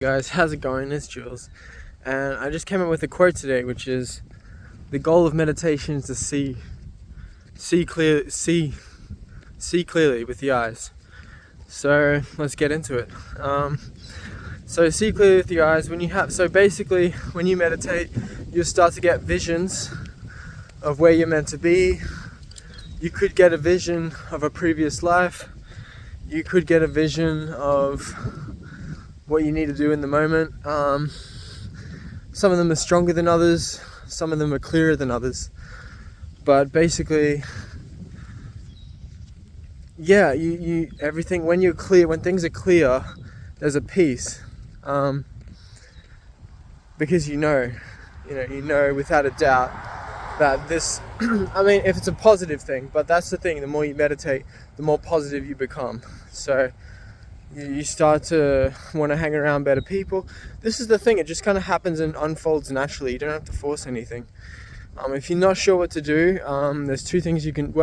Guys, how's it going? It's Jules, and I just came up with a quote today, which is the goal of meditation is to see clearly with the eyes. So let's get into it. So see clearly with the eyes. Basically when you meditate, you start to get visions of where you're meant to be. You could get a vision of a previous life. You could get a vision of what you need to do in the moment. Some of them are stronger than others, some of them are clearer than others, but basically, yeah, you everything, when things are clear, there's a peace, because you know without a doubt that this I mean, if it's a positive thing, but that's the thing, the more you meditate, the more positive you become. So you start to want to hang around better people. This is the thing, it just kind of happens and unfolds naturally. You don't have to force anything. If you're not sure what to do, there's two things you can,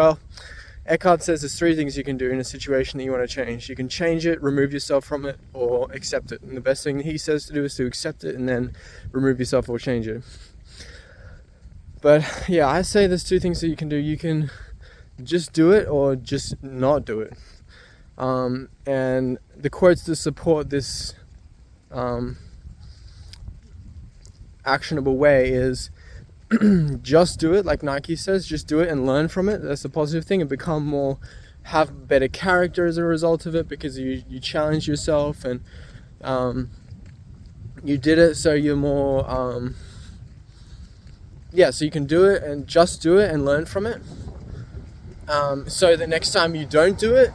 Eckhart says there's three things you can do in a situation that you want to change. You can change it, remove yourself from it, or accept it. And the best thing he says to do is to accept it and then remove yourself or change it. But yeah, I say there's two things that you can do. You can just do it or just not do it. And the quotes to support this actionable way is just do it, like Nike says, just do it and learn from it. That's a positive thing, and have better character as a result of it, because you challenge yourself and you did it, so you're more so you can do it and just do it and learn from it, so the next time you don't do it,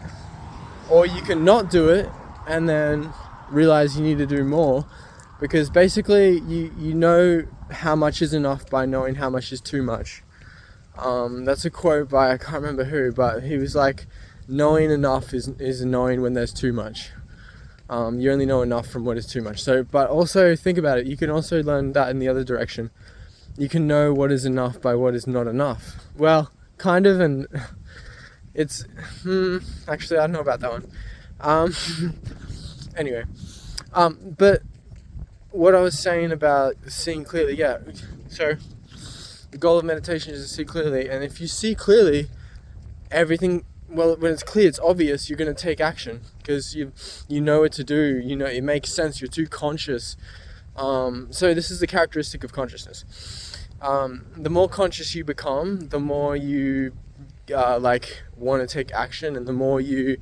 or you can not do it and then realize you need to do more, because basically you know how much is enough by knowing how much is too much. That's a quote by, I can't remember who, but he was like, knowing enough is knowing when there's too much. You only know enough from what is too much. So, but also think about it, you can also learn that in the other direction. You can know what is enough by what is not enough. Well, kind of, and it's actually, I don't know about that one. Anyway, but what I was saying about seeing clearly, so the goal of meditation is to see clearly, and if you see clearly, everything, when it's clear, it's obvious, you're going to take action, because you know what to do, it makes sense, you're too conscious. So this is the characteristic of consciousness. The more conscious you become, the more you want to take action, and the more you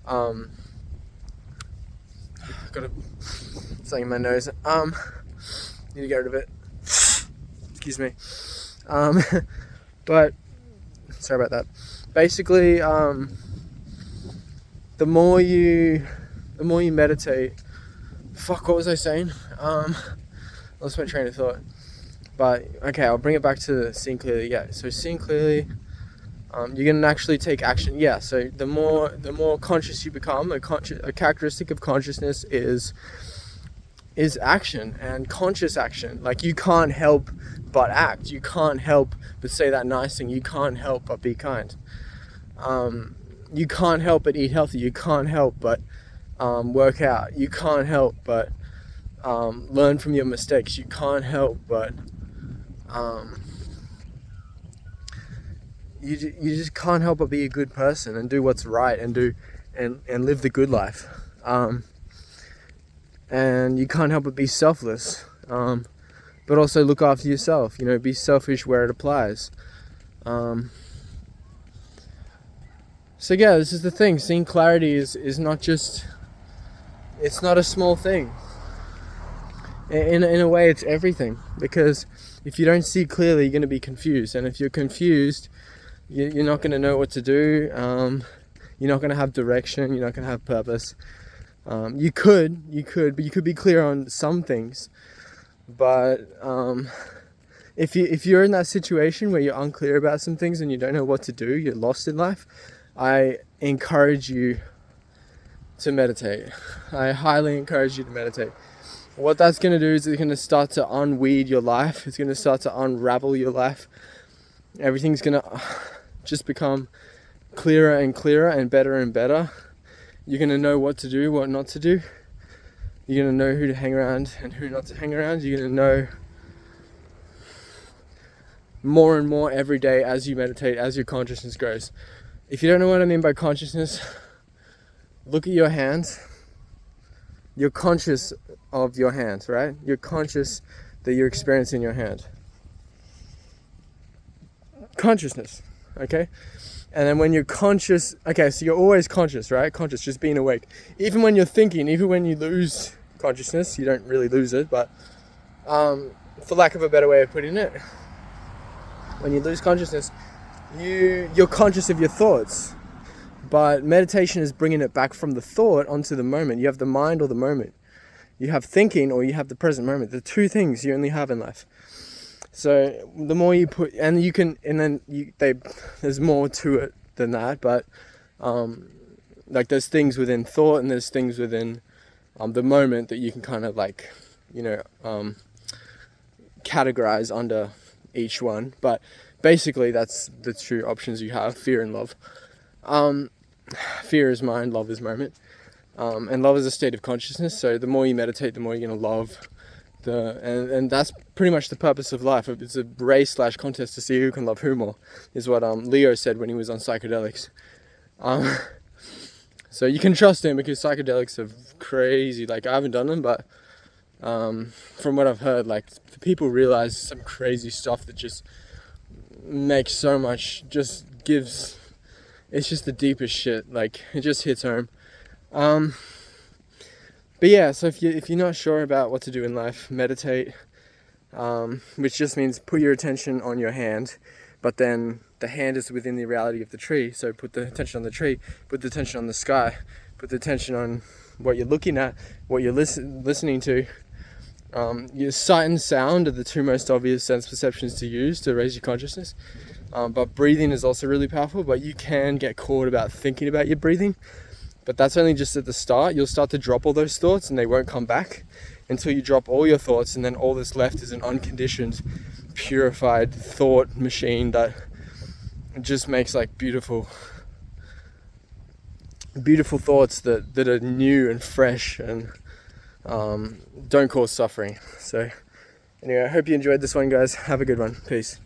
got something in my nose, need to get rid of it, excuse me. But sorry about that. Basically, the more you meditate, what was I saying? I lost my train of thought. But okay, I'll bring it back to seeing clearly. So seeing clearly, you're gonna actually take action. So the more conscious you become, a characteristic of consciousness is action, and conscious action. Like, you can't help but act. You can't help but say that nice thing. You can't help but be kind. You can't help but eat healthy. You can't help but work out. You can't help but learn from your mistakes. You can't help but you just can't help but be a good person and do what's right and live the good life. And you can't help but be selfless, but also look after yourself. Be selfish where it applies. So this is the thing. Seeing clarity is not just, it's not a small thing. In a way, it's everything, because if you don't see clearly, you're going to be confused, and if you're confused, you're not going to know what to do. You're not going to have direction. You're not going to have purpose. You could be clear on some things, but if you're in that situation where you're unclear about some things and you don't know what to do, you're lost in life, I encourage you to meditate. I highly encourage you to meditate. What that's going to do is it's going to start to unweed your life. It's going to start to unravel your life. Everything's going to just become clearer and clearer and better. You're going to know what to do, what not to do. You're going to know who to hang around and who not to hang around. You're going to know more and more every day as you meditate, as your consciousness grows. If you don't know what I mean by consciousness, look at your hands. You're conscious of your hand, right? You're conscious that you're experiencing your hand. Consciousness, okay? And then when you're conscious, okay, so you're always conscious, right? Conscious, just being awake. Even when you're thinking, even when you lose consciousness, you don't really lose it, but for lack of a better way of putting it, when you lose consciousness, you're conscious of your thoughts. But meditation is bringing it back from the thought onto the moment. You have the mind or the moment. You have thinking or you have the present moment. The two things you only have in life. So the more you put, and you can, and then there's more to it than that. But like there's things within thought and there's things within the moment that you can kind of like, categorize under each one. But basically that's the two options you have: fear and love. Fear is mind, love is moment. And love is a state of consciousness. So the more you meditate, the more you're going to love. And that's pretty much the purpose of life. It's a race / contest to see who can love who more, is what Leo said when he was on psychedelics. So you can trust him because psychedelics are crazy. Like, I haven't done them, but from what I've heard, like, people realize some crazy stuff that just makes so much, just gives, it's just the deepest shit. Like, it just hits home. But yeah, so if you're not sure about what to do in life, meditate, which just means put your attention on your hand, but then the hand is within the reality of the tree. So put the attention on the tree, put the attention on the sky, put the attention on what you're looking at, what you're listening to. Your sight and sound are the two most obvious sense perceptions to use to raise your consciousness. But breathing is also really powerful, but you can get caught about thinking about your breathing. But that's only just at the start. You'll start to drop all those thoughts and they won't come back until you drop all your thoughts, and then all that's left is an unconditioned, purified thought machine that just makes like beautiful thoughts that are new and fresh and don't cause suffering. So anyway, I hope you enjoyed this one, guys. Have a good one. Peace.